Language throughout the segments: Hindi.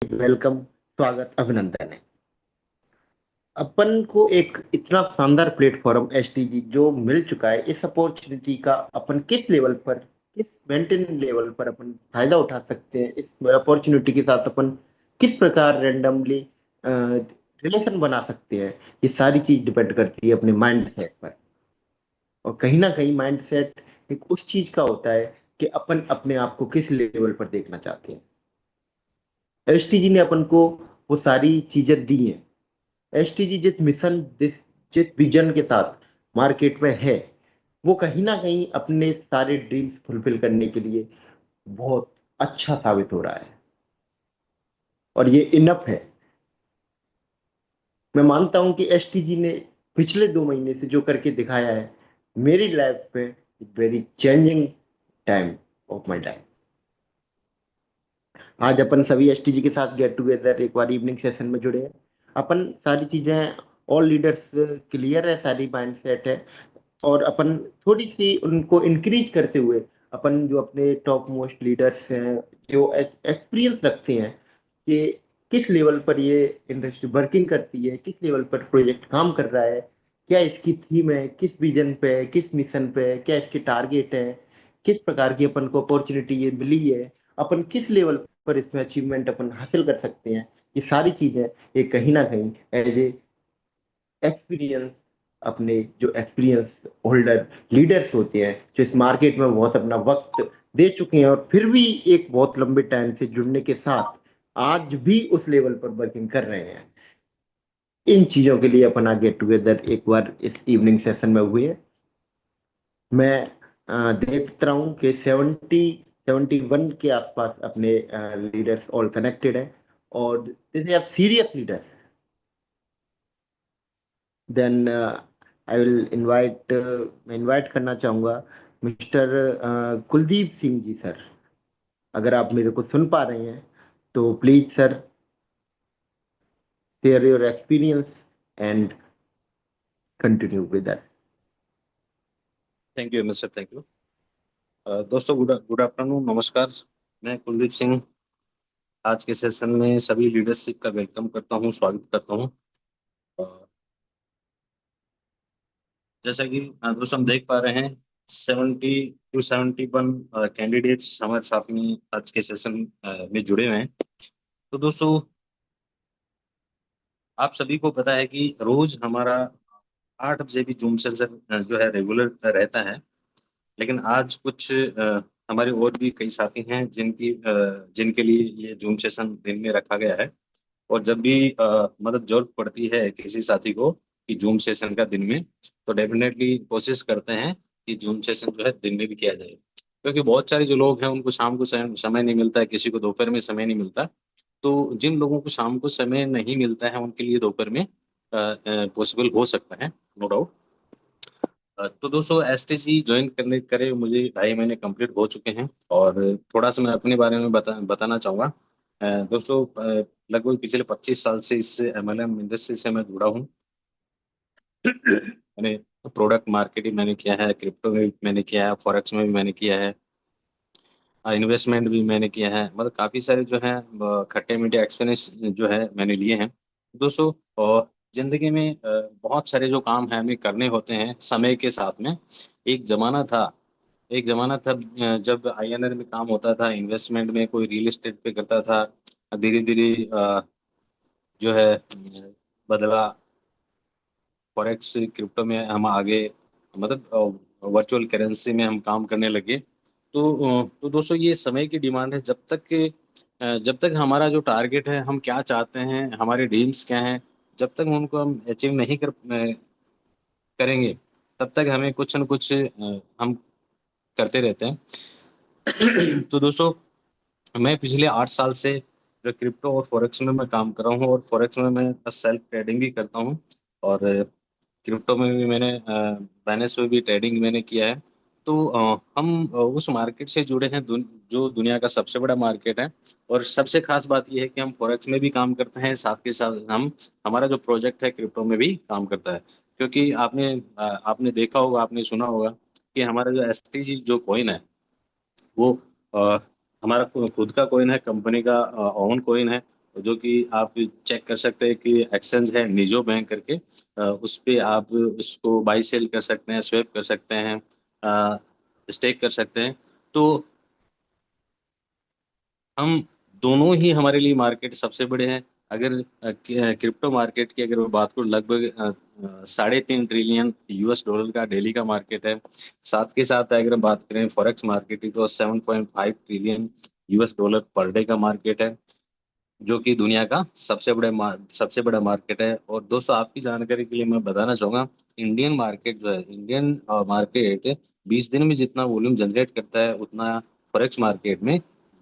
वेलकम, स्वागत, अभिनंदन है। अपन को एक इतना शानदार प्लेटफॉर्म एसटीजी जो मिल चुका है, इस अपॉर्चुनिटी का अपन किस लेवल पर, किस मेंटेन लेवल पर अपन फायदा उठा सकते हैं, इस अपॉर्चुनिटी के साथ अपन किस प्रकार रेंडमली रिलेशन बना सकते हैं, ये सारी चीज डिपेंड करती है अपने माइंड सेट पर। और कहीं ना कहीं माइंड सेट एक उस चीज का होता है कि अपन अपने आप को किस लेवल पर देखना चाहते हैं। एसटीजी ने अपन को वो सारी चीजें दी हैं। एसटीजी जिस मिशन, जिस विजन के साथ मार्केट में है, वो कहीं ना कहीं अपने सारे ड्रीम्स फुलफिल करने के लिए बहुत अच्छा साबित हो रहा है। और ये इनफ है। मैं मानता हूं कि एसटीजी ने पिछले 2 महीने से जो करके दिखाया है, मेरी लाइफ में very changing time of my life. आज अपन सभी एसटीजी के साथ गेट टुगेदर एक बार इवनिंग सेशन में जुड़े हैं। अपन सारी चीजें, ऑल लीडर्स क्लियर है, सारी माइंड सेट है। और अपन थोड़ी सी उनको इंक्रीज करते हुए, अपन जो अपने टॉप मोस्ट लीडर्स हैं, जो एक्सपीरियंस रखते हैं कि किस लेवल पर ये इंडस्ट्री वर्किंग करती है, किस लेवल पर प्रोजेक्ट काम कर रहा है, क्या इसकी थीम है, किस विजन पे है, किस मिशन पे है, क्या इसके टारगेट है, किस प्रकार की अपन को अपॉर्चुनिटी ये मिली है, अपन किस लेवल पर इसमें अचीवमेंट अपन हासिल कर सकते हैं। ये सारी चीजें ये कहीं ना कहीं एज ए एक्सपीरियंस, अपने जो एक्सपीरियंस होल्डर लीडर्स होते हैं, जो इस मार्केट में बहुत अपना वक्त दे चुके हैं और फिर भी एक बहुत लंबे टाइम से जुड़ने के साथ आज भी उस लेवल पर वर्किंग कर रहे हैं, इन चीजों के लिए अपन गेट टुगेदर एक बार इस इवनिंग सेशन में हुए हैं। मैं देख रहा हूँ कि 71 के आसपास अपने लीडर्स ऑल कनेक्टेड हैं। और this are serious leaders. Then I will invite, मैं इनवाइट करना चाहूंगा मिस्टर कुलदीप सिंह जी सर। अगर आप मेरे को सुन पा रहे हैं तो please sir, share your experience and continue with us. Thank you mister, thank you. दोस्तों, गुड गुड आफ्टरनून, नमस्कार। मैं कुलदीप सिंह आज के सेशन में सभी लीडरशिप का वेलकम करता हूं, स्वागत करता हूं। अ, जैसा कि दोस्तों हम देख पा रहे हैं, 70 to 71 कैंडिडेट्स हमारे साथ में आज के सेशन में जुड़े हुए हैं। तो दोस्तों, आप सभी को पता है कि रोज हमारा 8 बजे भी जूम सेशन जो है रेगुलर रहता है। लेकिन आज कुछ हमारे और भी कई साथी हैं जिनके लिए ये जूम सेशन दिन में रखा गया है। और जब भी मदद जरूरत पड़ती है किसी साथी को कि जूम सेशन का दिन में, तो डेफिनेटली कोशिश करते हैं कि जूम सेशन जो है दिन में भी किया जाए, क्योंकि बहुत सारे जो लोग हैं उनको शाम को समय नहीं मिलता है, किसी को दोपहर में समय नहीं मिलता। तो जिन लोगों को शाम को समय नहीं मिलता है उनके लिए दोपहर में पॉसिबल हो सकता है, नो डाउट। तो दोस्तों, एसटीसी ज्वाइन करने करे मुझे 2.5 महीने कंप्लीट हो चुके हैं। और थोड़ा सा मैं अपने बारे में बताना चाहूँगा। दोस्तों, लगभग पिछले 25 साल से इस एमएलएम इंडस्ट्री से मैं जुड़ा हूँ। मैंने प्रोडक्ट मार्केटिंग मैंने किया है, क्रिप्टो में भी मैंने किया है, फॉरेक्स में भी मैंने किया है, इन्वेस्टमेंट भी मैंने किया है। मतलब काफ़ी सारे जो है खट्टे मीठे एक्सपीरियंस जो है मैंने लिए हैं दोस्तों। और जिंदगी में बहुत सारे जो काम है हमें करने होते हैं समय के साथ में। एक जमाना था एक जमाना था जब आईएनआर में काम होता था, इन्वेस्टमेंट में कोई रियल एस्टेट पे करता था। धीरे धीरे जो है बदला, फॉरेक्स क्रिप्टो में हम आगे, मतलब वर्चुअल करेंसी में हम काम करने लगे। तो दोस्तों, ये समय की डिमांड है। जब तक हमारा जो टारगेट है, हम क्या चाहते हैं, हमारे ड्रीम्स क्या हैं, जब तक उनको हम अचीव नहीं करेंगे, तब तक हमें कुछ न कुछ हम करते रहते हैं। तो दोस्तों, मैं पिछले 8 साल से जो क्रिप्टो और फॉरेक्स में मैं काम कर रहा हूँ, और फॉरेक्स में मैं सेल्फ ट्रेडिंग भी करता हूँ। और क्रिप्टो में भी मैंने बाइनेंस में भी ट्रेडिंग मैंने किया है। तो हम उस मार्केट से जुड़े हैं जो दुनिया का सबसे बड़ा मार्केट है। और सबसे खास बात यह है कि हम फॉरेक्स में भी काम करते हैं, साथ के साथ हम हमारा जो प्रोजेक्ट है क्रिप्टो में भी काम करता है। क्योंकि आपने देखा होगा, आपने सुना होगा कि हमारा जो एसटीजी जो कॉइन है, वो अ, हमारा खुद का कॉइन है, कंपनी का ओन कॉइन है। जो कि आप चेक कर सकते हैं कि एक्सचेंज है निजो बैंक करके, उस पे आप उसको बाई सेल कर सकते हैं, स्वैप कर सकते हैं, स्टेक कर सकते हैं। तो हम दोनों ही हमारे लिए मार्केट सबसे बड़े हैं। अगर क्रिप्टो मार्केट की अगर मैं बात करूँ, लगभग 3.5 ट्रिलियन यूएस डॉलर का डेली का मार्केट है। साथ के साथ अगर हम बात करें फॉरेक्स मार्केट की, तो 7.5 trillion US dollar per day का मार्केट है, जो कि दुनिया का सबसे बड़ा मार्केट है। और दोस्तों, आपकी जानकारी के लिए मैं बताना चाहूंगा, इंडियन मार्केट जो है, इंडियन मार्केट 20 दिन में जितना वॉल्यूम जनरेट करता है, उतना फॉरेक्स मार्केट में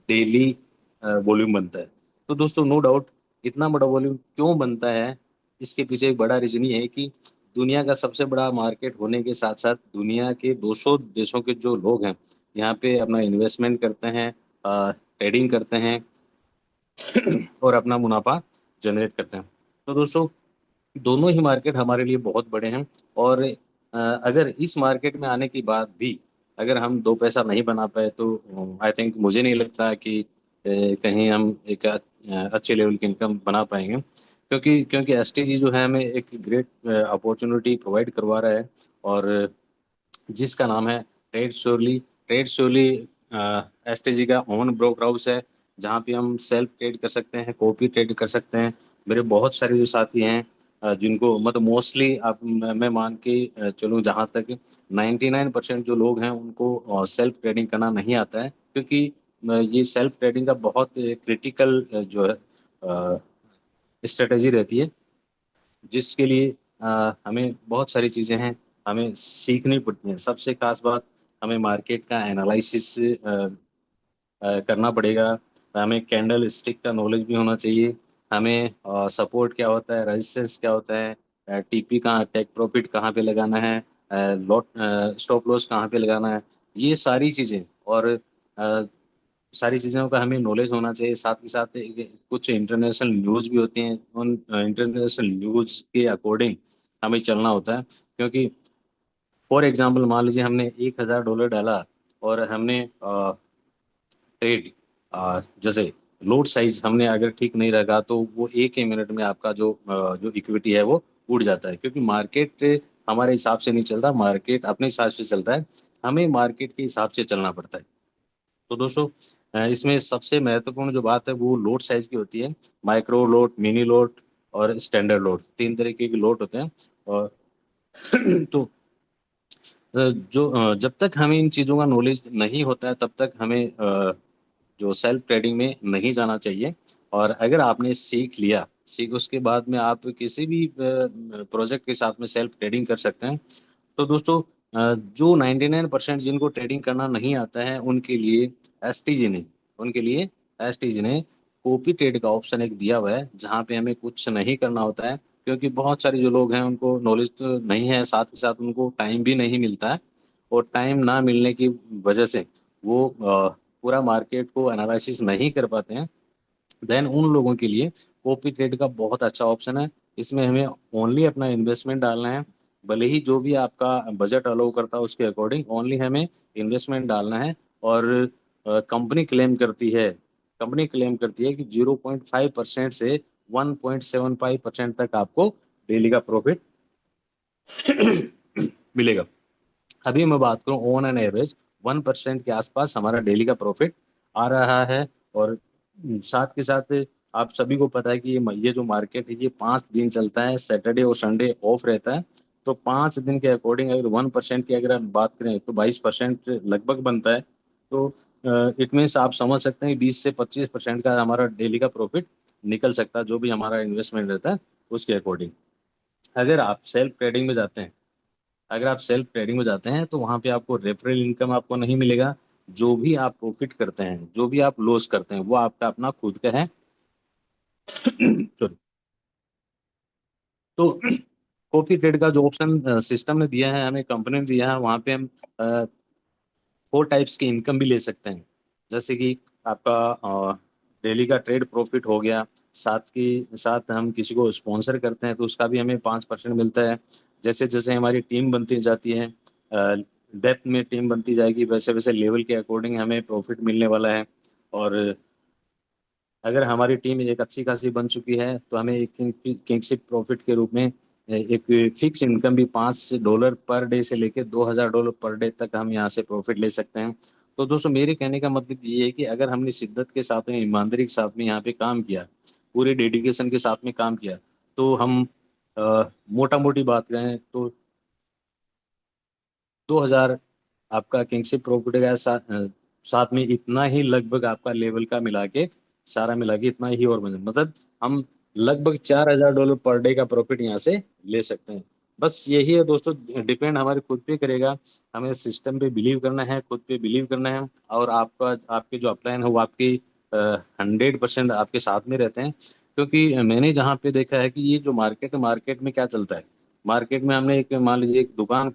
डेली वॉल्यूम बनता है। तो दोस्तों, नो डाउट, इतना बड़ा वॉल्यूम क्यों बनता है, इसके पीछे एक बड़ा रीजन ये है कि दुनिया का सबसे बड़ा मार्केट होने के साथ साथ दुनिया के 200 देशों के जो लोग हैं, यहाँ पे अपना इन्वेस्टमेंट करते हैं, ट्रेडिंग करते हैं और अपना मुनाफा जनरेट करते हैं। तो दोस्तों, दोनों ही मार्केट हमारे लिए बहुत बड़े हैं। और अगर इस मार्केट में आने के बाद भी अगर हम दो पैसा नहीं बना पाए, तो आई थिंक मुझे नहीं लगता कि कहीं हम एक अच्छे लेवल की इनकम बना पाएंगे, क्योंकि एसटीजी जो है हमें एक ग्रेट अपॉर्चुनिटी प्रोवाइड करवा रहा है, और जिसका नाम है trade surely. Trade surely STG का ओन ब्रोकर हाउस है, जहाँ पे हम सेल्फ ट्रेड कर सकते हैं, कॉपी ट्रेड कर सकते हैं। मेरे बहुत सारे जो साथी हैं, जिनको मतलब मोस्टली आप मैं मान के चलूँ जहाँ तक 99% जो लोग हैं उनको सेल्फ ट्रेडिंग करना नहीं आता है, क्योंकि ये सेल्फ ट्रेडिंग का बहुत क्रिटिकल जो है स्ट्रेटेजी रहती है, जिसके लिए हमें बहुत सारी चीज़ें हैं, हमें सीखनी पड़ती हैं। सबसे खास बात, हमें मार्केट का एनालिसिस करना पड़ेगा। हमें कैंडल स्टिक का नॉलेज भी होना चाहिए। हमें सपोर्ट क्या होता है, रेजिस्टेंस क्या होता है, टीपी कहाँ, टेक प्रॉफिट कहाँ पे लगाना है, लॉट स्टॉप लॉस कहाँ पे लगाना है, ये सारी चीज़ें। और सारी चीज़ों का हमें नॉलेज होना चाहिए। साथ ही साथ कुछ इंटरनेशनल न्यूज़ भी होती हैं, उन इंटरनेशनल न्यूज़ के अकॉर्डिंग हमें चलना होता है। क्योंकि फॉर एग्जांपल, मान लीजिए हमने $1,000 डाला और हमने ट्रेड जैसे लोड साइज हमने अगर ठीक नहीं रखा, तो वो एक ही मिनट में आपका जो इक्विटी है वो उड़ जाता है, क्योंकि मार्केट हमारे हिसाब से नहीं चलता, मार्केट अपने हिसाब से चलता है। हमें मार्केट के हिसाब से चलना पड़ता है। तो दोस्तों, इसमें सबसे महत्वपूर्ण जो बात है वो लोड साइज की होती है। माइक्रो लोड, मिनी लोड और स्टैंडर्ड लोड, 3 तरीके के लोड होते हैं। और तो जब तक हमें इन चीज़ों का नॉलेज नहीं होता है, तब तक हमें जो सेल्फ ट्रेडिंग में नहीं जाना चाहिए। और अगर आपने सीख उसके बाद में आप किसी भी प्रोजेक्ट के साथ में सेल्फ ट्रेडिंग कर सकते हैं। तो दोस्तों, जो 99% जिनको ट्रेडिंग करना नहीं आता है, उनके लिए एसटीजी ने कॉपी ट्रेड का ऑप्शन एक दिया हुआ है, जहाँ पे हमें कुछ नहीं करना होता है। क्योंकि बहुत सारे जो लोग हैं उनको नॉलेज तो नहीं है, साथ ही साथ उनको टाइम भी नहीं मिलता है। और टाइम ना मिलने की वजह से वो पूरा मार्केट को एनालिसिस नहीं कर पाते हैं। देन उन लोगों के लिए कॉपी ट्रेड का बहुत अच्छा ऑप्शन है। इसमें हमें ओनली अपना इन्वेस्टमेंट डालना है, भले ही जो भी आपका बजट अलाउ करता है उसके अकॉर्डिंग ओनली हमें इन्वेस्टमेंट डालना है। और कंपनी क्लेम करती है कि 0.5% से 1.75% तक आपको डेली का प्रॉफिट मिलेगा। अभी मैं बात करूं, ऑन एन एवरेज 1% के आसपास हमारा डेली का प्रॉफिट आ रहा है। और साथ के साथ आप सभी को पता है कि ये जो मार्केट है ये 5 दिन चलता है, सैटरडे और संडे ऑफ रहता है। तो 5 दिन के अकॉर्डिंग अगर 1% की अगर हम बात करें, तो 22% लगभग बनता है। तो इट मीन्स आप समझ सकते हैं 20 से 25% का हमारा डेली का प्रॉफिट निकल सकता है, जो भी हमारा इन्वेस्टमेंट रहता है उसके अकॉर्डिंग। अगर आप सेल्फ ट्रेडिंग में जाते हैं अगर आप सेल्फ ट्रेडिंग में जाते हैं, तो वहां पे आपको रेफरल इनकम आपको नहीं मिलेगा। जो भी आप प्रॉफिट करते हैं, जो भी आप लॉस करते हैं, वो आपका अपना खुद का है। Sorry। तो कॉफी ट्रेड का जो ऑप्शन सिस्टम ने दिया है, हमें कंपनी ने दिया है, वहां पे हम 4 टाइप्स की इनकम भी ले सकते हैं। जैसे कि आपका डेली का ट्रेड प्रॉफिट हो गया, साथ की साथ हम किसी को स्पॉन्सर करते हैं तो उसका भी हमें 5% मिलता है। जैसे जैसे हमारी टीम बनती जाती है, डेप्थ में टीम बनती जाएगी, वैसे वैसे लेवल के अकॉर्डिंग हमें प्रॉफिट मिलने वाला है। और अगर हमारी टीम एक अच्छी खासी बन चुकी है तो हमें एक किंगशिप प्रॉफिट के रूप में एक फिक्स इनकम भी $5 पर डे से लेकर $2000 पर डे तक हम यहाँ से प्रॉफिट ले सकते हैं। तो दोस्तों मेरे कहने का मतलब ये है कि अगर हमने शिद्दत के साथ में, ईमानदारी के साथ में यहाँ पे काम किया, पूरे डेडिकेशन के साथ में काम किया, तो हम मोटा मोटी बात करें तो 2000 आपका किंगशिप प्रॉफिट का साथ में इतना ही लगभग आपका लेवल का मिला के, सारा मिला के इतना ही और मतलब हम लगभग $4000 पर डे का प्रॉफिट यहाँ से ले सकते हैं। बस यही है दोस्तों, डिपेंड हमारे खुद पे करेगा। हमें सिस्टम पे बिलीव करना है, खुद पे बिलीव करना है, और आपका आपके जो अपलाइन है वो आपकी 100% आपके साथ में रहते हैं। क्योंकि मैंने जहाँ पे देखा है कि ये जो मार्केट में क्या चलता है, मार्केट में हमने एक, मान लीजिए एक दुकान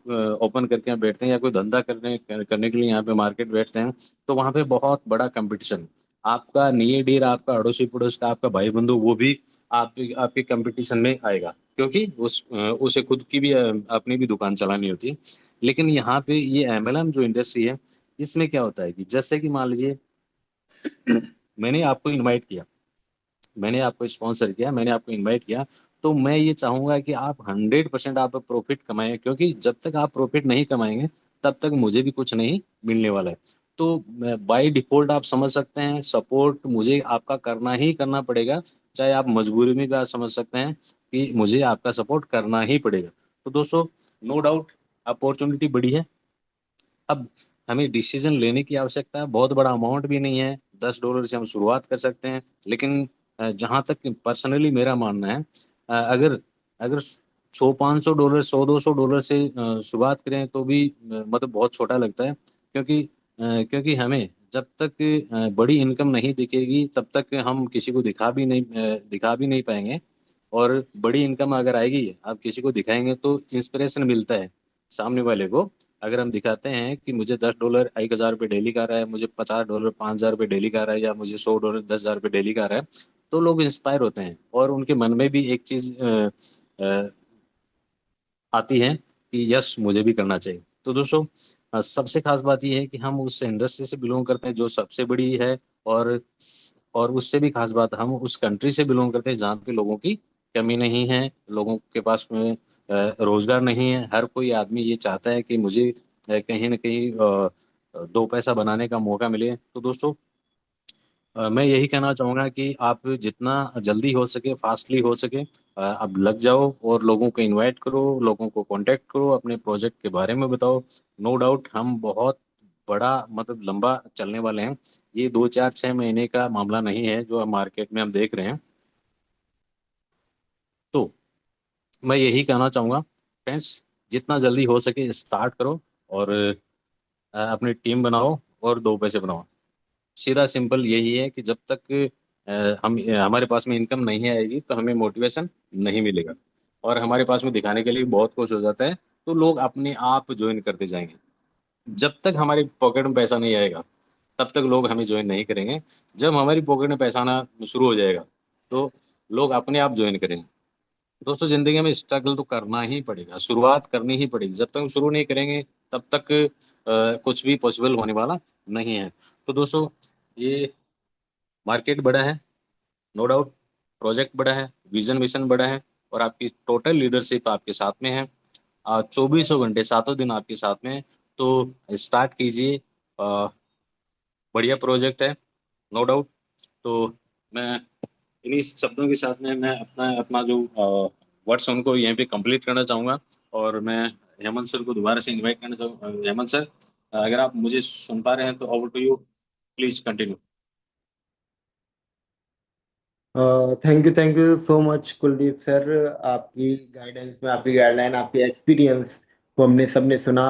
ओपन करके यहाँ बैठते हैं या कोई धंधा करने के लिए यहाँ पे मार्केट बैठते हैं, तो वहाँ पे बहुत बड़ा कंपटीशन, आपका नियर डियर, आपका अड़ोसी पड़ोस का, आपका भाई बंधु, वो भी आपके कंपटीशन में आएगा, क्योंकि उसे खुद की भी अपनी भी दुकान चलानी होती है। लेकिन यहाँ पे ये एमएलएम जो इंडस्ट्री है, इसमें क्या होता है कि जैसे कि मान लीजिए मैंने आपको इनवाइट किया, मैंने आपको स्पॉन्सर किया, मैंने आपको इनवाइट किया, तो मैं ये चाहूंगा कि आप 100% आप प्रॉफिट कमाएं, क्योंकि जब तक आप प्रॉफिट नहीं कमाएंगे तब तक मुझे भी कुछ नहीं मिलने वाला है। तो बाय डिफॉल्ट आप समझ सकते हैं, सपोर्ट मुझे आपका करना ही करना पड़ेगा, चाहे आप मजबूरी में भी आप समझ सकते हैं कि मुझे आपका सपोर्ट करना ही पड़ेगा। तो दोस्तों, नो डाउट अपॉर्चुनिटी बड़ी है। अब हमें डिसीजन लेने की आवश्यकता है, बहुत बड़ा अमाउंट भी नहीं है, $10 से हम शुरुआत कर सकते हैं। लेकिन जहाँ तक पर्सनली मेरा मानना है, अगर अगर $100-500, $100-200 से शुरुआत करें तो भी मतलब बहुत छोटा लगता है। क्योंकि हमें जब तक बड़ी इनकम नहीं दिखेगी तब तक हम किसी को दिखा भी नहीं पाएंगे। और बड़ी इनकम अगर आएगी, आप किसी को दिखाएंगे तो इंस्पिरेशन मिलता है सामने वाले को। अगर हम दिखाते हैं कि मुझे $10 $1000 डेली का रहा है, मुझे $50 $5000 डेली का रहा है, या मुझे $100 $10000 डेली का रहा है, तो लोग इंस्पायर होते हैं और उनके मन में भी एक चीज आती है कि यस, मुझे भी करना चाहिए। तो दोस्तों, सबसे खास बात यह है कि हम उस इंडस्ट्री से बिलोंग करते हैं जो सबसे बड़ी है, और और उससे भी खास बात, हम उस कंट्री से बिलोंग करते हैं जहाँ पे लोगों की कमी नहीं है, लोगों के पास में रोजगार नहीं है। हर कोई आदमी ये चाहता है कि मुझे कहीं ना कहीं दो पैसा बनाने का मौका मिले। तो दोस्तों, मैं यही कहना चाहूंगा कि आप जितना जल्दी हो सके, फास्टली हो सके, अब लग जाओ और लोगों को इनवाइट करो, लोगों को कांटेक्ट करो, अपने प्रोजेक्ट के बारे में बताओ। नो डाउट हम बहुत बड़ा, मतलब लंबा चलने वाले हैं। ये 2 4 6 महीने का मामला नहीं है जो हम मार्केट में हम देख रहे हैं। तो मैं यही कहना चाहूंगा फ्रेंड्स, जितना जल्दी हो सके स्टार्ट करो, और अपनी टीम बनाओ और दो पैसे बनाओ। सीधा सिंपल यही है कि जब तक हम हमारे पास में इनकम नहीं आएगी तो हमें मोटिवेशन नहीं मिलेगा, और हमारे पास में दिखाने के लिए बहुत कुछ हो जाता है, तो लोग अपने आप ज्वाइन करते जाएंगे। जब तक हमारी पॉकेट में पैसा नहीं आएगा तब तक लोग हमें ज्वाइन नहीं करेंगे। जब हमारी पॉकेट में पैसा आना शुरू हो जाएगा तो लोग अपने आप ज्वाइन करेंगे। दोस्तों, जिंदगी में स्ट्रगल तो करना ही पड़ेगा, शुरुआत करनी ही पड़ेगी। जब तक हम शुरू नहीं करेंगे तब तक कुछ भी पॉसिबल होने वाला नहीं है। तो दोस्तों, ये मार्केट बड़ा है, नो डाउट, प्रोजेक्ट बड़ा है, विजन मिशन बड़ा है, और आपकी टोटल लीडरशिप आपके साथ में है, 2400 घंटे 7 दिन आपके साथ में है। तो स्टार्ट कीजिए, अ, बढ़िया प्रोजेक्ट है, नो डाउट। तो मैं इन्हीं शब्दों के साथ में मैं अपना अपना जो वर्ड्स उनको यहीं पे कंप्लीट करना चाहूँगा, और मैं हेमंत सर को दोबारा से इनवाइट करना चाहूँ। हेमंत सर, अगर आप मुझे सुन पा रहे हैं तो over to you, please continue. Thank you so much Kuldeep sir. आपकी गाइडेंस में, आपकी गाइडलाइन, आपके एक्सपीरियंस को हमने सबने सुना,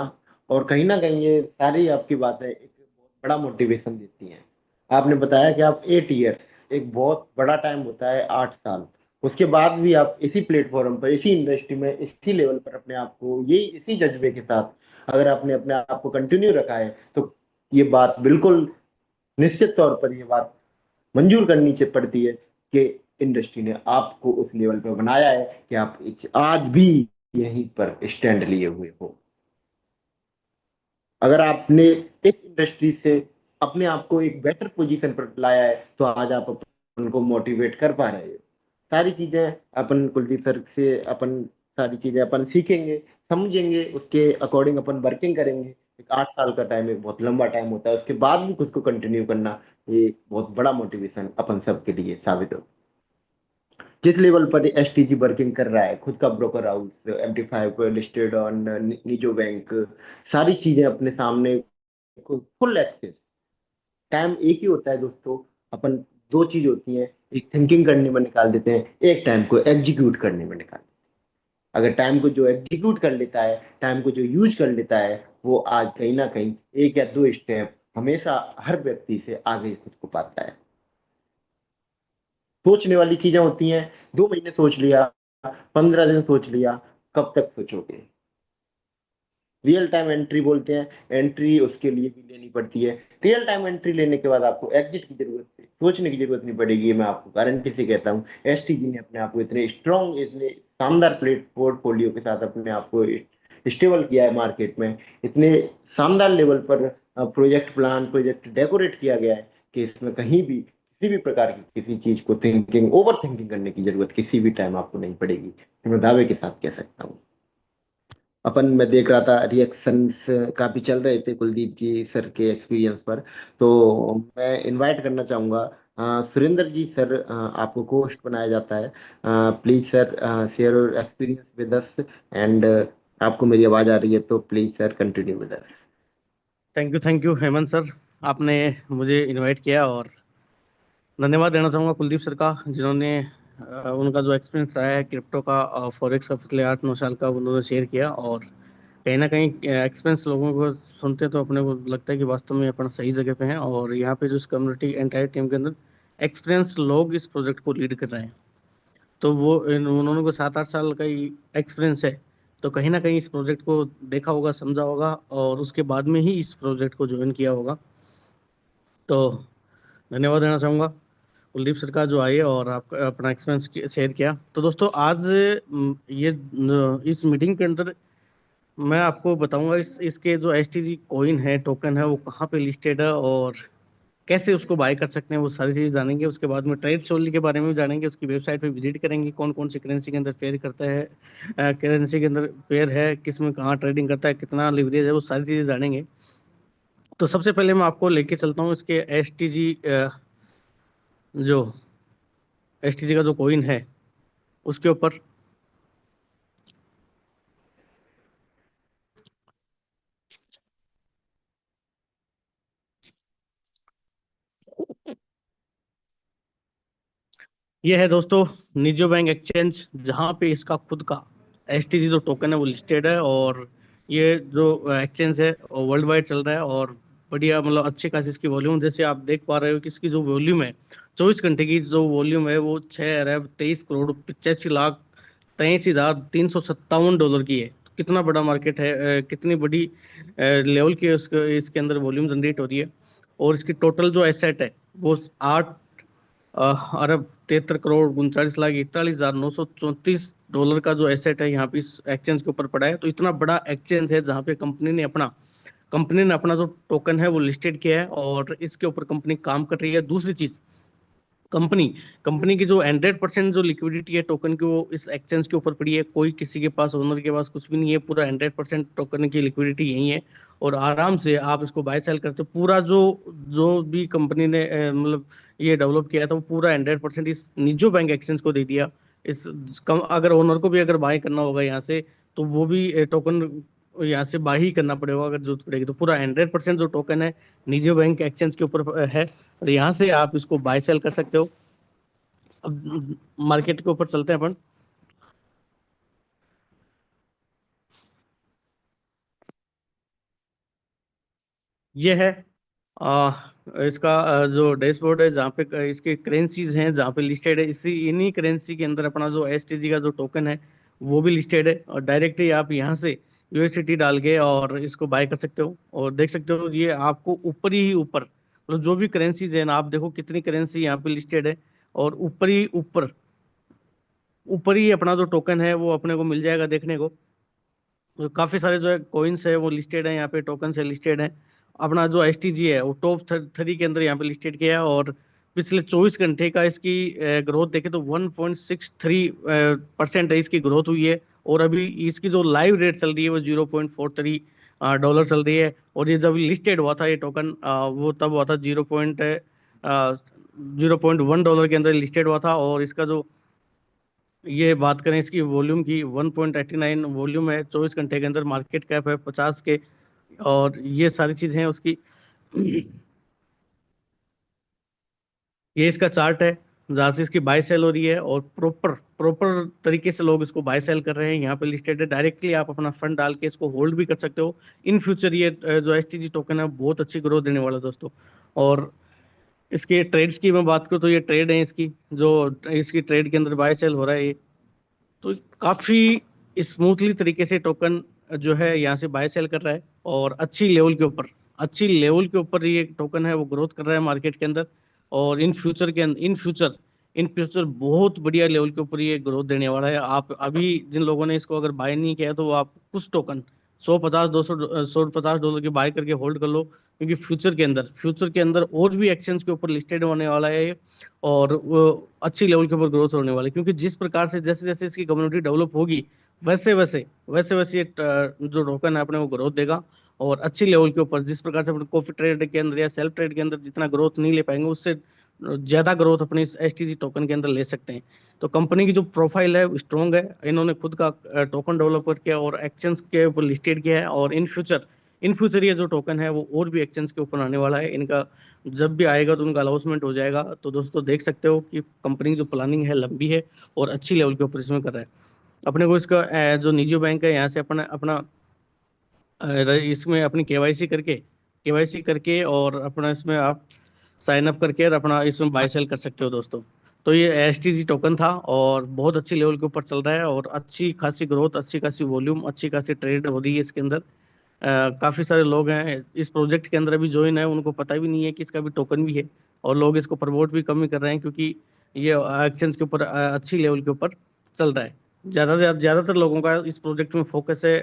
और कहीं ना कहीं ये सारी आपकी बातें एक बहुत बड़ा मोटिवेशन देती हैं। आपने बताया कि आप 8 ईयर्स, एक बहुत बड़ा टाइम होता है, 8 साल, उसके बाद भी आप इसी प्लेटफॉर्म पर, इसी इंडस्ट्री में, इसी लेवल पर अपने आप को, ये इसी जज्बे के साथ अगर आपने अपने आप को कंटिन्यू रखा है, तो ये बात बिल्कुल निश्चित तौर पर ये बात मंजूर करनी पड़ती है कि इंडस्ट्री ने आपको उस लेवल पर बनाया है कि आप आज भी यहीं पर स्टैंड लिए हुए हो। अगर आपने इस इंडस्ट्री से अपने आप को एक बेटर पोजीशन पर लाया है, तो आज आप उनको मोटिवेट कर पा रहे हो। सारी चीजें अपन कुलदीप सर से अपन सारी चीजें अपन सीखेंगे, समझेंगे, उसके अकॉर्डिंग अपन वर्किंग करेंगे। एक 8 साल का टाइम एक बहुत लंबा टाइम होता है, उसके बाद भी खुद को कंटिन्यू करना ये बहुत बड़ा मोटिवेशन अपन सबके लिए साबित हो। जिस लेवल पर एसटीजी वर्किंग कर रहा है, खुद का broker house, MT5 listed on निजो बैंक, सारी चीजें अपने सामने, फुल एक्सेस। टाइम एक ही होता है दोस्तों। अपन दो चीज होती है, एक थिंकिंग करने में निकाल देते हैं, एक टाइम को एग्जीक्यूट करने में निकाल देते हैं। अगर टाइम को जो एग्जीक्यूट कर लेता है, टाइम को जो यूज कर लेता है, वो आज कहीं ना कहीं एक या दो स्टेप हमेशा हर व्यक्ति से आगे खुद को पाता है। सोचने वाली चीजें होती हैं, 2 महीने सोच लिया, 15 दिन सोच लिया, कब तक सोचोगे। रियल टाइम एंट्री बोलते हैं, एंट्री उसके लिए भी लेनी पड़ती है। रियल टाइम एंट्री लेने के बाद आपको एग्जिट की जरूरत है, सोचने की जरूरत नहीं पड़ेगी। ये मैं आपको गारंटी से कहता हूँ। एसटीजी ने अपने आप को इतने स्ट्रॉन्ग, इतने शानदार प्लेट पोर्टफोलियो के साथ अपने आप को स्टेबल किया है मार्केट में। इतने शानदार लेवल पर प्रोजेक्ट प्लान, प्रोजेक्ट डेकोरेट किया गया है कि इसमें कहीं भी किसी भी प्रकार की किसी चीज को थिंकिंग, ओवर थिंकिंग करने की जरूरत किसी भी टाइम आपको नहीं पड़ेगी। मैं दावे के साथ कह सकता हूँ। अपन मैं देख रहा था रिएक्शंस काफी चल रहे थे कुलदीप जी सर के एक्सपीरियंस पर। तो मैं इनवाइट करना चाहूंगा सुरेंद्र जी सर, आपको होस्ट बनाया जाता है। Please sir, share your experience with us. And आपको मेरी आवाज आ रही है तो please sir continue with us. Thank you Hemant sir, आपने मुझे इनवाइट किया, और धन्यवाद देना चाहूँगा कुलदीप सर का, जिन्होंने उनका जो एक्सपीरियंस रहा है क्रिप्टो का, फॉरेक्स का पिछले 8-9 साल का, उन्होंने शेयर किया। और कहीं ना कहीं एक्सपीरियंस लोगों को सुनते तो अपने को लगता है कि वास्तव में अपन सही जगह पे हैं, और यहाँ पे जो इस कम्युनिटी एंटायर टीम के अंदर एक्सपीरियंस लोग इस प्रोजेक्ट को लीड कर रहे हैं। तो वो उन्होंने को 7-8 साल का ही एक्सपीरियंस है, तो कहीं ना कहीं इस प्रोजेक्ट को देखा होगा, समझा होगा, और उसके बाद में ही इस प्रोजेक्ट को ज्वाइन किया होगा। तो धन्यवाद देना चाहूँगा कुलदीप सर का, जो आए और आपका अपना एक्सपीरियंस शेयर किया। तो दोस्तों आज इस मीटिंग के अंदर मैं आपको बताऊंगा इसके जो एसटीजी कॉइन है, टोकन है, वो कहाँ पे लिस्टेड है और कैसे उसको बाय कर सकते हैं, वो सारी चीज़ें जानेंगे। उसके बाद में ट्रेड सोल्यूशन के बारे में भी जानेंगे, उसकी वेबसाइट पे विजिट करेंगे, कौन कौन सी करेंसी के अंदर पेयर करता है, करेंसी के अंदर पेयर है, किस में कहाँ ट्रेडिंग करता है, कितना लिवरेज है, वो सारी चीज़ें जानेंगे। तो सबसे पहले मैं आपको लेके चलता हूँ इसके एसटीजी, जो एसटीजी का जो कॉइन है उसके ऊपर। ये है दोस्तों निजो बैंक एक्सचेंज, जहाँ पे इसका खुद का एसटीजी जो टोकन है वो लिस्टेड है। और ये जो एक्सचेंज है वर्ल्ड वाइड चल रहा है, और बढ़िया मतलब अच्छी खासी इसकी वॉल्यूम, जैसे आप देख पा रहे हो कि इसकी जो वॉल्यूम है, 24 घंटे की जो वॉल्यूम है वो 6 अरब 23 करोड़ 85 लाख 83,357 डॉलर की है। तो कितना बड़ा मार्केट है, कितनी बड़ी लेवल की इसके अंदर वॉल्यूम जनरेट हो रही है। और इसकी टोटल जो एसेट है वो 8 अरब 73 करोड़ 39 लाख 41,934 डॉलर का जो एसेट है यहाँ पे इस एक्सचेंज के ऊपर पड़ा है। तो इतना बड़ा एक्सचेंज है जहाँ पे कंपनी ने अपना जो टोकन है वो लिस्टेड किया है, और इसके ऊपर कंपनी काम कर रही है। दूसरी चीज, कंपनी कंपनी की जो 100% जो लिक्विडिटी है टोकन की, वो इस एक्सचेंज के ऊपर पड़ी है। कोई किसी के पास, ओनर के पास कुछ भी नहीं है, पूरा 100% टोकन की लिक्विडिटी यही है। और आराम से आप इसको बाय सेल करते हो। पूरा जो जो भी कंपनी ने मतलब ये डेवलप किया था, वो पूरा 100% इस निजो बैंक एक्सचेंज को दे दिया। अगर ओनर को भी अगर बाय करना होगा यहाँ से, तो वो भी टोकन यहाँ से बाय ही करना पड़ेगा अगर जरूरत पड़ेगी। तो पूरा 100% जो टोकन है निजी बैंक एक्सचेंज के ऊपर है, और यहाँ से आप इसको बाय सेल कर सकते हो। अब मार्केट के ऊपर चलते हैं अपन। ये है आ, इसका जो डैशबोर्ड है, जहाँ पे इसके करेंसीज हैं, जहाँ पे लिस्टेड है। इसी इन्हीं करेंसी के अंदर अपना जो एसटीजी का जो टोकन है वो भी लिस्टेड है, और डायरेक्टली आप यहाँ से यूएसडीटी डाल के और इसको बाय कर सकते हो। और देख सकते हो ये आपको ऊपर ही ऊपर, मतलब जो भी करेंसीज है ना, आप देखो कितनी करेंसी यहाँ पे लिस्टेड है, और ऊपर ही अपना जो टोकन है वो अपने को मिल जाएगा देखने को। तो काफी सारे जो है कॉइन्स है वो लिस्टेड है यहाँ पे, टोकन से लिस्टेड है। अपना जो एसटीजी है वो टॉप 3 के अंदर यहाँ पे लिस्टेड किया है, और पिछले 24 घंटे का इसकी ग्रोथ देखें तो 1.63% है इसकी ग्रोथ हुई है। और अभी इसकी जो लाइव रेट चल रही है वो $0.43 चल रही है। और ये जब लिस्टेड हुआ था ये टोकन, वो तब हुआ था $0.1 के अंदर लिस्टेड हुआ था। और इसका जो ये बात करें इसकी वॉल्यूम की, 1.89 वॉल्यूम है 24 घंटे के अंदर, मार्केट कैप है 50 के। और ये सारी चीजें हैं उसकी। ये इसका चार्ट है जहाँ से इसकी बाय सेल हो रही है, और प्रॉपर प्रॉपर तरीके से लोग इसको बाय सेल कर रहे हैं। यहाँ पे लिस्टेड है, डायरेक्टली आप अपना फंड डाल के इसको होल्ड भी कर सकते हो। इन फ्यूचर ये जो एसटीजी टोकन है बहुत अच्छी ग्रोथ देने वाला है दोस्तों। और इसके ट्रेड्स की मैं बात करूँ तो ये ट्रेड है इसकी, जो इसकी ट्रेड के अंदर बाय सेल हो रहा है ये, तो काफी स्मूथली तरीके से टोकन जो है यहाँ से बाय सेल कर रहा है। और अच्छी लेवल के ऊपर ये टोकन है वो ग्रोथ कर रहा है मार्केट के अंदर। और इन फ्यूचर बहुत बढ़िया लेवल के ऊपर ये ग्रोथ देने वाला है। आप अभी जिन लोगों ने इसको अगर बाय नहीं किया तो आप कुछ टोकन 150 $200 के बाय करके होल्ड कर लो, क्योंकि फ्यूचर के अंदर और भी एक्सचेंज के ऊपर लिस्टेड होने वाला है ये। और वो अच्छी लेवल के ऊपर ग्रोथ होने वाली है, क्योंकि जिस प्रकार से जैसे जैसे इसकी कम्युनिटी डेवलप होगी वैसे ये जो टोकन है अपने वो ग्रोथ देगा। और अच्छी लेवल के ऊपर, जिस प्रकार से अपने कॉफी ट्रेड के अंदर या सेल्फ ट्रेड के अंदर जितना ग्रोथ नहीं ले पाएंगे, उससे ज्यादा ग्रोथ अपने इस एसटीजी टोकन के अंदर ले सकते हैं। तो कंपनी की जो प्रोफाइल है स्ट्रॉन्ग है, इन्होंने खुद का टोकन डेवलप किया और एक्सचेंज के ऊपर लिस्टेड किया है। और इन फ्यूचर ये जो टोकन है वो और भी एक्सचेंज के ऊपर आने वाला है। इनका जब भी आएगा तो उनका अनाउंसमेंट हो जाएगा। तो दोस्तों देख सकते हो कि कंपनी की जो प्लानिंग है लंबी है और अच्छी लेवल के ऊपर इसमें कर रहा है। अपने को इसका जो निजी बैंक है यहाँ से अपना अपना इसमें अपनी केवाईसी करके और अपना इसमें आप साइन अप करके और अपना इसमें बाय सेल कर सकते हो दोस्तों। तो ये एसटीजी टोकन था और बहुत अच्छी लेवल के ऊपर चल रहा है, और अच्छी खासी ग्रोथ, अच्छी खासी वॉल्यूम, अच्छी खासी ट्रेड हो रही है इसके अंदर। काफी सारे लोग हैं इस प्रोजेक्ट के अंदर अभी ज्वाइन है, उनको पता भी नहीं है कि इसका भी टोकन भी है। और लोग इसको प्रमोट भी कम ही कर रहे हैं, क्योंकि ये एक्सचेंज के ऊपर अच्छी लेवल के ऊपर चल रहा है। ज्यादातर लोगों का इस प्रोजेक्ट में फोकस है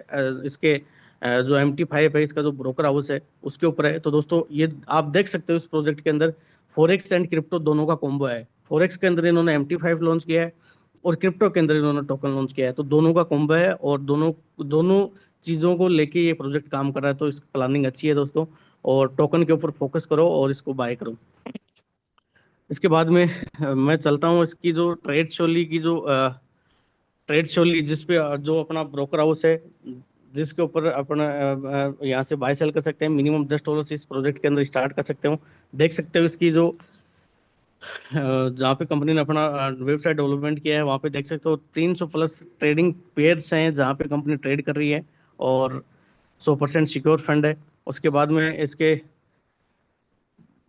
इसके जो MT5 है, इसका जो ब्रोकर हाउस है उसके ऊपर है। तो दोस्तों ये आप देख सकते हो इस प्रोजेक्ट के अंदर फोरेक्स एंड क्रिप्टो दोनों का कॉम्बो है। फोरेक्स के अंदर इन्होंने MT5 लॉन्च किया है, और क्रिप्टो के अंदर इन्होंने टोकन लॉन्च किया है। तो दोनों का कॉम्बो है, और दोनों दोनों चीजों को लेके ये प्रोजेक्ट काम कर रहा है। तो इसकी प्लानिंग अच्छी है दोस्तों, और टोकन के ऊपर फोकस करो और इसको बाय करो। इसके बाद में मैं चलता हूँ इसकी जो ट्रेड शोली जिसपे जो अपना ब्रोकर हाउस है, जिसके ऊपर अपना यहाँ से बाय सेल कर सकते हैं। मिनिमम $10 से इस प्रोजेक्ट के अंदर स्टार्ट कर सकते हो। देख सकते हो इसकी जो जहाँ पे कंपनी ने अपना वेबसाइट डेवलपमेंट किया है, वहाँ पे देख सकते हो 300 प्लस ट्रेडिंग पेयर्स हैं जहाँ पे कंपनी ट्रेड कर रही है, और 100% सिक्योर फंड है। उसके बाद में इसके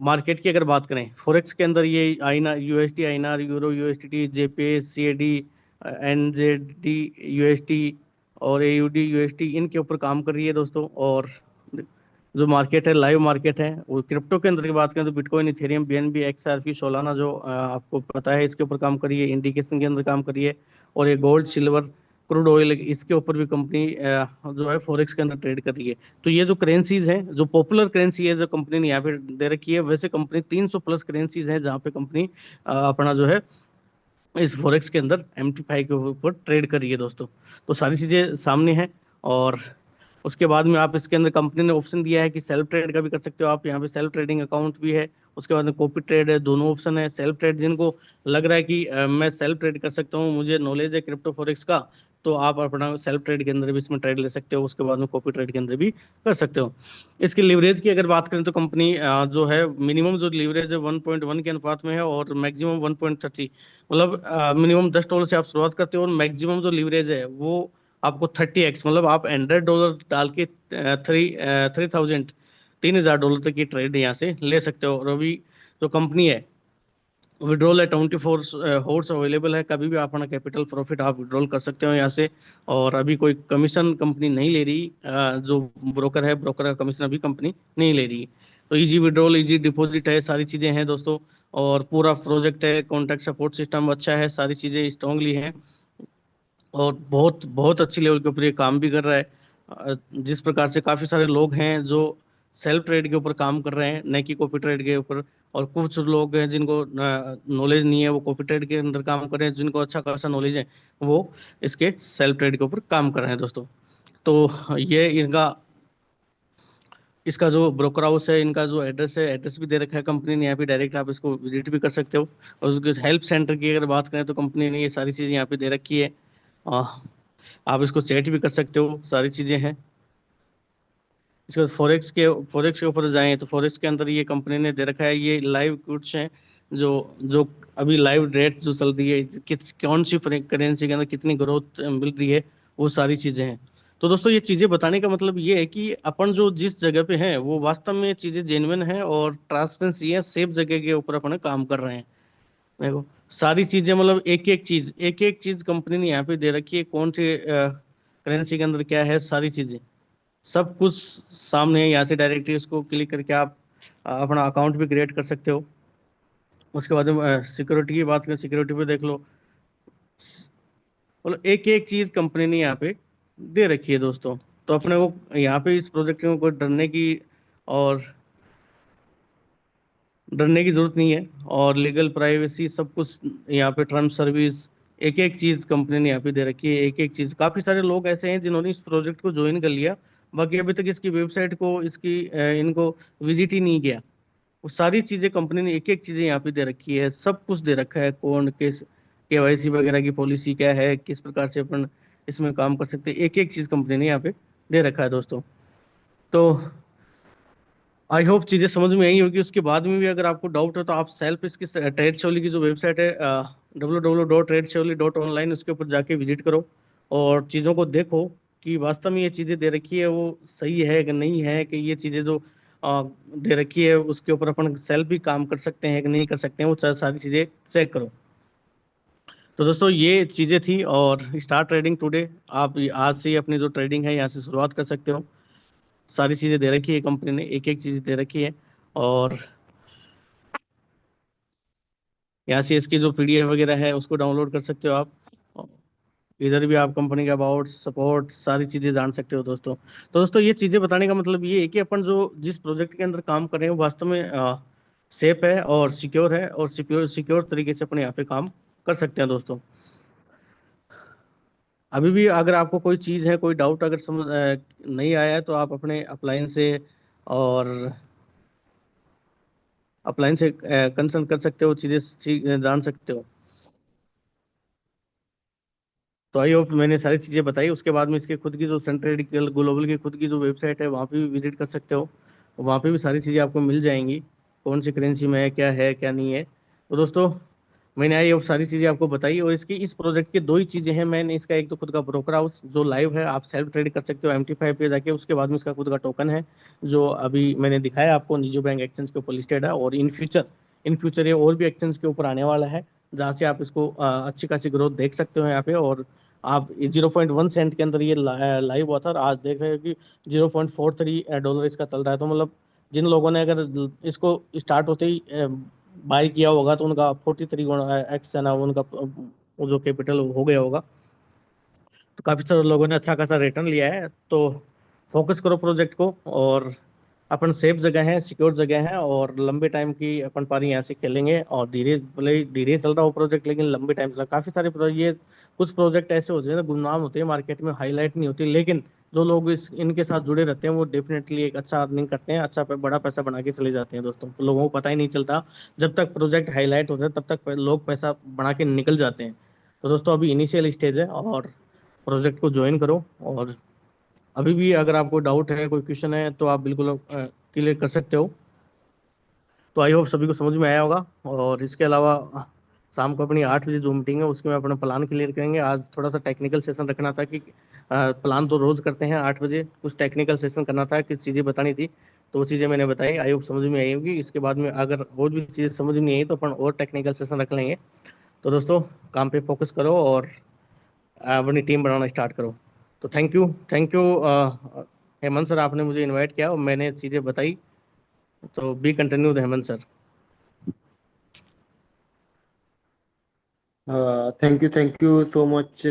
मार्केट की अगर बात करें, फॉरेक्स के अंदर ये INR, USD INR, euro USD, JPY, CAD, NZD USD और एयूडी यूएसडी, इनके ऊपर काम कर रही है दोस्तों। और जो मार्केट है लाइव मार्केट है वो क्रिप्टो के अंदर की बात करें तो bitcoin, Ethereum, BNB, XRP, Solana जो आपको पता है इसके ऊपर काम करिए, इंडिकेशन के अंदर काम करिए। और ये गोल्ड, सिल्वर, क्रूड ऑयल, इसके ऊपर भी कंपनी जो है फॉरेक्स के अंदर ट्रेड कर रही है। तो ये जो करेंसीज हैं, जो पॉपुलर करेंसी है जो कंपनी ने यहाँ पे दे रखी है, वैसे कंपनी 300 प्लस करेंसीज हैं जहाँ पे कंपनी अपना जो है इस फॉरेक्स के अंदर MT5 के ऊपर ट्रेड कर रही है दोस्तों। तो सारी चीजें सामने हैं। और उसके बाद में आप इसके अंदर कंपनी ने ऑप्शन दिया है कि सेल्फ ट्रेड का भी कर सकते हो आप, यहाँ पे सेल्फ ट्रेडिंग अकाउंट भी है। उसके बाद में कॉपी ट्रेड है, दोनों ऑप्शन है। सेल्फ ट्रेड जिनको लग रहा है कि मैं सेल्फ ट्रेड कर सकता हूँ, मुझे नॉलेज है क्रिप्टो फॉरेक्स का, तो आप अपना सेल्फ ट्रेड के अंदर भी इसमें ट्रेड ले सकते हो। उसके बाद में कॉपी ट्रेड के अंदर भी कर सकते हो। इसकी लिवरेज की अगर बात करें तो कंपनी जो है मिनिमम जो लिवरेज है 1.1 के अनुपात में है, और मैक्सिमम 1.30। मतलब मिनिमम $10 से आप शुरुआत करते हो, और मैक्सिमम जो लिवरेज है वो आपको 30x, मतलब आप $100 डाल के 3,000 तक की ट्रेड यहाँ से ले सकते हो। और अभी जो कंपनी है विड्रॉल है 24 अवेलेबल है, कभी भी आप अपना कैपिटल प्रॉफिट आप विड्रॉल कर सकते हो यहाँ से। और अभी कोई कमीशन कंपनी नहीं ले रही, जो ब्रोकर है ब्रोकर का कमीशन अभी कंपनी नहीं ले रही। तो इजी विड्रॉल, इजी डिपॉजिट है, सारी चीज़ें हैं दोस्तों। और पूरा प्रोजेक्ट है, कॉन्टैक्ट सपोर्ट सिस्टम अच्छा है, सारी चीज़ें स्ट्रांगली हैं, और बहुत बहुत अच्छी लेवल के ऊपर ये काम भी कर रहा है। जिस प्रकार से काफ़ी सारे लोग हैं जो सेल्फ ट्रेड के ऊपर काम कर रहे हैं, न कि कॉपी ट्रेड के ऊपर। और कुछ लोग हैं जिनको नॉलेज नहीं है, वो कॉपी ट्रेड के अंदर काम कर रहे हैं। जिनको अच्छा खासा नॉलेज है वो इसके सेल्फ ट्रेड के ऊपर काम कर रहे हैं दोस्तों। तो ये इनका इसका जो ब्रोकर हाउस है, इनका जो एड्रेस है, एड्रेस भी दे रखा है कंपनी ने यहाँ पे, डायरेक्ट आप इसको विजिट भी कर सकते हो। और उसके हेल्प सेंटर की अगर बात करें तो कंपनी ने ये सारी चीज़ें यहाँ पे दे रखी है। आ, आप इसको चैट भी कर सकते हो, सारी चीज़ें हैं। इसके बाद फॉरेक्स के ऊपर जाएं तो फॉरेक्स के अंदर ये कंपनी ने दे रखा है, ये लाइव कुछ हैं जो जो अभी लाइव रेट जो चल रही है, किस कौन सी करेंसी के अंदर कितनी ग्रोथ मिल रही है, वो सारी चीज़ें हैं। तो दोस्तों ये चीज़ें बताने का मतलब ये है कि अपन जो जिस जगह पे हैं वो वास्तव में चीज़ें जेन्युइन है और ट्रांसपेरेंसी है, सेफ जगह के ऊपर अपन काम कर रहे हैं। देखो सारी चीज़ें मतलब एक एक चीज़ कंपनी ने यहाँ पे दे रखी है, कौन सी करेंसी के अंदर क्या है, सारी चीज़ें सब कुछ सामने है। यहाँ से डायरेक्टली उसको क्लिक करके आप अपना अकाउंट भी क्रिएट कर सकते हो। उसके बाद में सिक्योरिटी की बात करें, सिक्योरिटी पे देख लो, मतलब एक एक चीज कंपनी ने यहाँ पे दे रखी है दोस्तों। तो अपने को यहाँ पे इस प्रोजेक्ट में कोई और डरने की जरूरत नहीं है। और लीगल प्राइवेसी सब कुछ यहाँ पे, टर्म सर्विस, एक एक चीज कंपनी ने यहाँ पे दे रखी है। एक एक चीज, काफी सारे लोग ऐसे हैं जिन्होंने इस प्रोजेक्ट को ज्वाइन कर लिया, बाकी अभी तक इसकी वेबसाइट को इनको विजिट ही नहीं किया। वो सारी चीजें कंपनी ने एक एक चीजें यहाँ पे दे रखी है, सब कुछ दे रखा है, कौन किस केवाईसी वगैरह की पॉलिसी क्या है, किस प्रकार से अपन इसमें काम कर सकते हैं, एक एक चीज कंपनी ने यहाँ पे दे रखा है दोस्तों। तो आई होप चीजें समझ में आई होगी। उसके बाद में भी अगर आपको डाउट है तो आप सेल्फ इसकी ट्रेड शेवली की जो वेबसाइट है www.tradeshavely.online, उसके ऊपर जाके विजिट करो और चीज़ों को देखो कि वास्तव में ये चीज़ें दे रखी है वो सही है कि नहीं है, कि ये चीज़ें जो दे रखी है उसके ऊपर अपन सेल्फ भी काम कर सकते हैं कि नहीं कर सकते हैं, वो सारी चीज़ें चेक करो। तो दोस्तों ये चीज़ें थी, और स्टार्ट ट्रेडिंग टुडे, आप आज से ही अपनी जो ट्रेडिंग है यहाँ से शुरुआत कर सकते हो। सारी चीज़ें दे रखी है कंपनी ने, एक एक चीज़ दे रखी है। और यहाँ से इसकी जो पीडीएफ वगैरह है उसको डाउनलोड कर सकते हो आप। इधर भी आप कंपनी का अबाउट, सपोर्ट, सारी चीज़ें जान सकते हो दोस्तों। तो दोस्तों ये चीज़ें बताने का मतलब ये है कि अपन जो जिस प्रोजेक्ट के अंदर काम कर रहे हैं वो वास्तव में सेफ है और सिक्योर है, और सिक्योर तरीके से अपन यहाँ पे काम कर सकते हैं दोस्तों। अभी भी अगर आपको कोई चीज़ है, कोई डाउट अगर नहीं आया है तो आप अपने और अपलाइन से कंसल्ट कर सकते हो, चीज़ें जान सकते हो। तो आई होप मैंने सारी चीज़ें बताई। उसके बाद में इसके खुद की जो सेंट्रल ग्लोबल की खुद की जो वेबसाइट है वहाँ पे भी विजिट कर सकते हो, वहाँ पे भी सारी चीज़ें आपको मिल जाएंगी, कौन सी करेंसी में है क्या नहीं है। तो दोस्तों मैंने आई होप सारी चीज़ें आपको बताई। और इसकी इस प्रोजेक्ट की दो ही चीज़ें हैं मैंने, इसका एक तो खुद का ब्रोकर हाउस जो लाइव है, आप सेल्फ ट्रेड कर सकते हो MT5 पे जाके। उसके बाद में इसका खुद का टोकन है जो अभी मैंने दिखाया आपको, निजो बैंक एक्सचेंज के ऊपर लिस्टेड है, और इन फ्यूचर ये और भी एक्सचेंज के ऊपर आने वाला है, जहाँ से आप इसको अच्छी खासी ग्रोथ देख सकते हो यहाँ पे। और आप 0.1 सेंट के अंदर ये लाइव हुआ था, और आज देख रहे हो कि $0.43 इसका चल रहा है। तो मतलब जिन लोगों ने अगर इसको स्टार्ट होते ही बाय किया होगा तो उनका 43x है ना, उनका वो जो कैपिटल हो गया होगा। तो काफ़ी सारे लोगों ने अच्छा खासा रिटर्न लिया है। तो फोकस करो प्रोजेक्ट को, और अपन सेफ जगह है, सिक्योर जगह है, और लंबे टाइम की अपन पारी यहाँ से खेलेंगे। और धीरे भले ही धीरे चल रहा हो प्रोजेक्ट, लेकिन लंबे टाइम चला। काफ़ी सारे ये कुछ प्रोजेक्ट ऐसे होते हैं ना, गुमनाम होते हैं, मार्केट में हाईलाइट नहीं होती, लेकिन जो लोग इनके साथ जुड़े रहते हैं वो डेफिनेटली एक अच्छा अर्निंग करते हैं, बड़ा पैसा बना के चले जाते हैं दोस्तों। तो लोगों को पता ही नहीं चलता, जब तक प्रोजेक्ट हाईलाइट होता है तब तक लोग पैसा बना के निकल जाते हैं। तो दोस्तों अभी इनिशियल स्टेज है, और प्रोजेक्ट को ज्वाइन करो। और अभी भी अगर आपको डाउट है, कोई क्वेश्चन है, तो आप बिल्कुल क्लियर कर सकते हो। तो आई होप सभी को समझ में आया होगा। और इसके अलावा शाम को अपनी 8 बजे जो मीटिंग है उसमें अपना प्लान क्लियर करेंगे। आज थोड़ा सा टेक्निकल सेशन रखना था कि प्लान तो रोज करते हैं 8 बजे, कुछ टेक्निकल सेशन करना था, कुछ चीज़ें बतानी थी, तो वो चीज़ें मैंने बताई। आई होप समझ में आई होगी। इसके बाद में अगर और भी चीज़ें समझ में नहीं आई तो अपन और टेक्निकल सेशन रख लेंगे। तो दोस्तों काम पे फोकस करो और अपनी टीम बनाना स्टार्ट करो। तो थैंक यू हेमंत सर, आपने मुझे इनवाइट किया और मैंने चीज़ें बताई। तो B continue Hemant sir. Thank you so much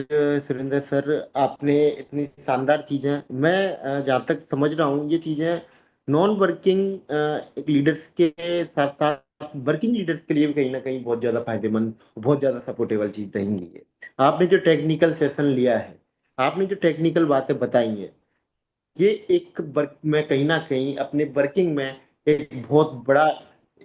Surendra sir. आपने इतनी शानदार चीज़ें, मैं जहाँ तक समझ रहा हूँ ये चीज़ें नॉन वर्किंग एक लीडर्स के साथ साथ वर्किंग लीडर्स के लिए भी कहीं ना कहीं बहुत ज्यादा फायदेमंद, बहुत ज्यादा सपोर्टेबल चीज रहेंगी ये। आपने जो टेक्निकल सेशन लिया है, आपने जो टेक्निकल बातें बताई हैं, ये एक वर्क में कहीं ना कहीं अपने वर्किंग में एक बहुत बड़ा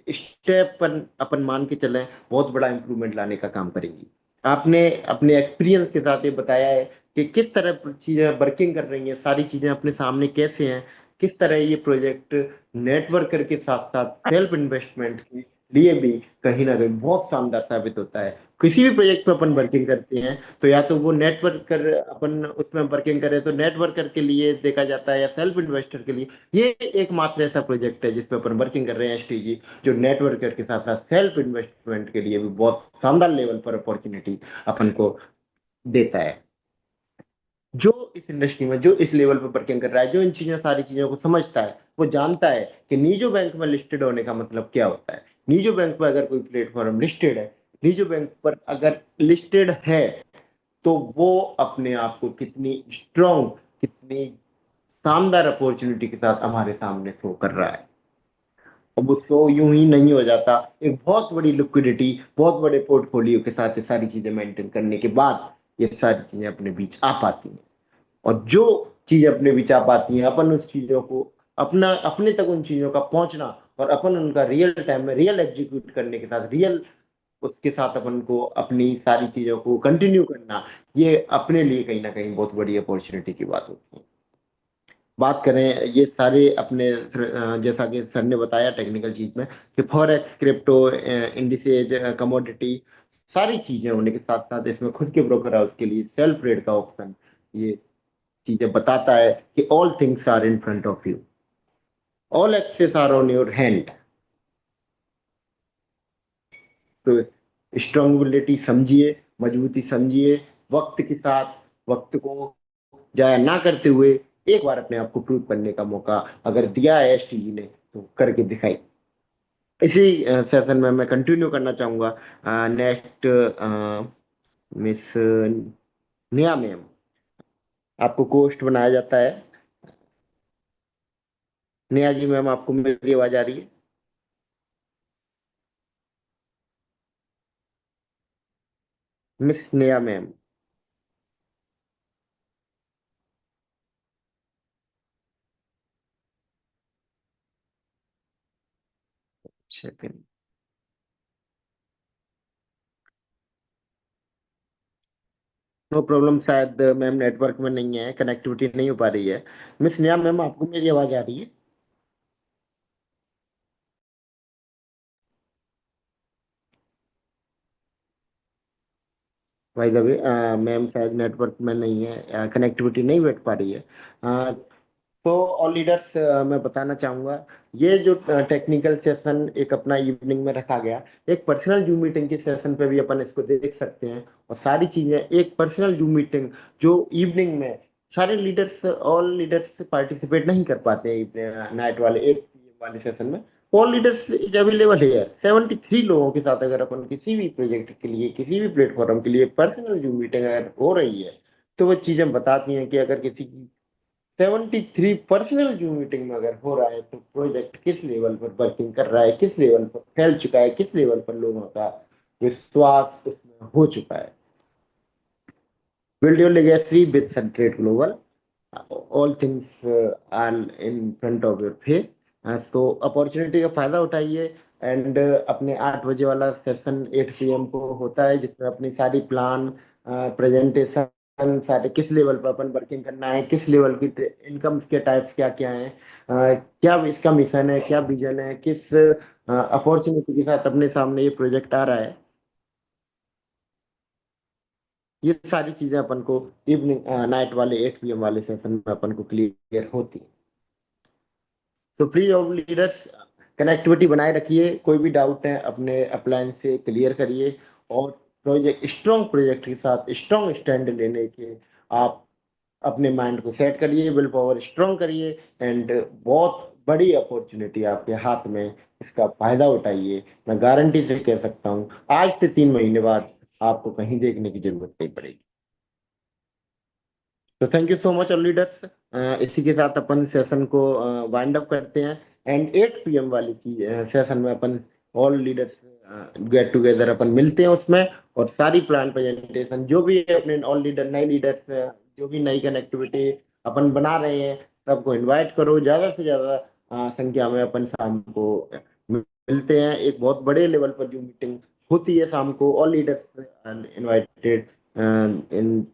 स्टेप पर अपन मान के चलें, बहुत बड़ा इंप्रूवमेंट लाने का काम करेंगी। आपने अपने एक्सपीरियंस के साथ ये बताया है कि किस तरह चीजें वर्किंग कर रही हैं, सारी चीजें अपने सामने कैसे हैं, किस तरह ये प्रोजेक्ट नेटवर्कर के साथ साथ सेल्फ इन्वेस्टमेंट के लिए भी कहीं ना कहीं बहुत शानदार साबित होता है। किसी भी प्रोजेक्ट पे अपन वर्किंग करते हैं तो या तो वो नेटवर्कर अपन उसमें वर्किंग करें तो नेटवर्कर के लिए देखा जाता है, या सेल्फ इन्वेस्टर के लिए। ये एकमात्र ऐसा प्रोजेक्ट है जिसपे अपन वर्किंग कर रहे हैं एसटीजी, जो नेटवर्कर के साथ साथ सेल्फ इन्वेस्टमेंट के लिए भी बहुत शानदार लेवल पर अपॉर्चुनिटी अपन को देता है। जो इस इंडस्ट्री में, जो इस लेवल पर वर्किंग कर रहा है, जो इन चीजों सारी चीजों को समझता है, वो जानता है कि नीजो बैंक में लिस्टेड होने का मतलब क्या होता है। नीजो बैंक पर अगर कोई प्लेटफॉर्म लिस्टेड है, नीजो बैंक पर अगर लिस्टेड है, तो वो अपने आप को कितनी स्ट्रॉन्ग, कितनी शानदार अपॉर्चुनिटी के साथ हमारे सामने शो कर रहा है। अब उसको यूं ही नहीं हो जाता। एक बहुत बड़ी लिक्विडिटी, बहुत बड़े पोर्टफोलियो के साथ ये सारी चीजें मेंटेन करने के बाद ये सारी चीजें अपने बीच आ पाती हैं। और जो चीज अपने बीच आ पाती हैं, अपन उस चीजों को अपना, अपने तक उन चीजों का पहुंचना और अपन उनका रियल टाइम में रियल एग्जीक्यूट करने के साथ, रियल उसके साथ अपन को अपनी सारी चीजों को कंटिन्यू करना, ये अपने लिए कहीं ना कहीं बहुत बड़ी अपॉर्चुनिटी की बात होती है। बात करें ये सारे अपने जैसा कि सर ने बताया टेक्निकल चीज में कि फॉरेक्स, क्रिप्टो, इंडिसेज, कमोडिटी, सारी चीजें होने के साथ साथ इसमें खुद के ब्रोकर हाउस के लिए सेल्फ ट्रेड का ऑप्शन, ये चीजें बताता है कि all things are in front of you, all access are on your hand. तो स्ट्रांगबिलिटी समझिए, मजबूती समझिए, वक्त के साथ वक्त को जाया ना करते हुए एक बार अपने आप को प्रूव करने का मौका अगर दिया है एसटीजी ने, तो करके दिखाई। इसी सेशन में मैं कंटिन्यू करना चाहूंगा। नेक्स्ट मिस निया मैम, आपको कोस्ट बनाया जाता है। निया जी मैम, आपको मेरी आवाज आ रही है? मिस निया मैम। सेकंड। नो प्रॉब्लम, शायद मैम नेटवर्क में नहीं है, कनेक्टिविटी नहीं हो पा रही है। मिस निया मैम, आपको मेरी आवाज आ रही है? भाई दबे, मैम शायद नेटवर्क में नहीं है, कनेक्टिविटी नहीं बैठ पा रही है। तो ऑल लीडर्स, मैं बताना चाहूंगा, ये जो टेक्निकल सेशन एक अपना इवनिंग में रखा गया, एक पर्सनल जूम मीटिंग के सेशन पे भी अपन इसको देख सकते हैं। और सारी चीजें एक पर्सनल जूम मीटिंग जो इवनिंग में सारे लीडर्स, ऑल लीडर्स पार्टिसिपेट नहीं कर पाते हैं नाइट वाले 8 PM वाले सेशन में। ऑल लीडर्स इज अवेलेबल है। 73 लोगों के साथ अगर अपन किसी भी प्रोजेक्ट के लिए, किसी भी प्लेटफॉर्म के लिए पर्सनल जूम मीटिंग अगर हो रही है, तो वो चीजें बताती हैं कि अगर किसी की 73 पर्सनल जूम मीटिंग में अगर हो रहा है, तो प्रोजेक्ट किस लेवल पर वर्किंग कर रहा है, किस लेवल पर फैल चुका है, किस लेवल पर लोगों का विश्वास उसमें हो चुका है। Build your legacy with Centrate global, all things are in front of your face. तो अपॉर्चुनिटी का फायदा उठाइए। एंड अपने 8 बजे वाला सेशन 8 PM को होता है, जिसमें अपनी सारी प्लान, प्रेजेंटेशन, सारे किस लेवल पर अपन वर्किंग करना है, किस लेवल की इनकम के टाइप्स क्या क्या हैं, क्या इसका मिशन है, क्या विजन है, किस अपॉर्चुनिटी के साथ अपने सामने ये प्रोजेक्ट आ रहा है, ये सारी चीजें अपन को इवनिंग नाइट वाले 8 PM वाले सेशन में अपन को क्लियर होती है। तो प्लीज ऑल लीडर्स, कनेक्टिविटी बनाए रखिए, कोई भी डाउट है अपने अपलाइन से क्लियर करिए। और प्रोजेक्ट, स्ट्रॉन्ग प्रोजेक्ट के साथ स्ट्रॉन्ग स्टैंड लेने के आप अपने माइंड को सेट करिए, विल पावर स्ट्रॉन्ग करिए। एंड बहुत बड़ी अपॉर्चुनिटी आपके हाथ में, इसका फायदा उठाइए। मैं गारंटी से कह सकता हूँ, आज से 3 महीने बाद आपको कहीं देखने की जरूरत नहीं पड़ेगी। तो thank you so much all leaders. इसी के साथ अपन सेशन को वाइंड अप करते हैं। एंड 8 PM वाली चीज सेशन में अपन ऑल लीडर्स गेट टुगेदर अपन मिलते हैं उसमें, और सारी प्लान प्रेजेंटेशन जो भी है अपने ऑल लीडर नए लीडर्स जो भी नई कनेक्टिविटी अपन बना रहे हैं सबको इनवाइट करो, ज्यादा से ज्यादा संख्या में अपन शाम को मिलते हैं। एक बहुत बड़े लेवल पर जो मीटिंग होती है शाम को, all leaders invited in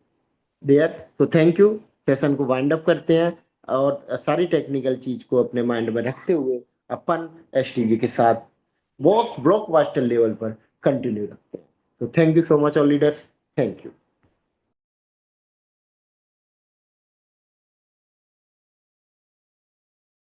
their. तो थैंक यू। सेशन को वाइंड अप करते हैं और सारी टेक्निकल चीज को अपने माइंड में रखते हुए अपन एसटीजी के साथ बहुत ब्लॉकबस्टर लेवल पर कंटिन्यू रखते हैं। तो thank you so much all leaders. Thank you.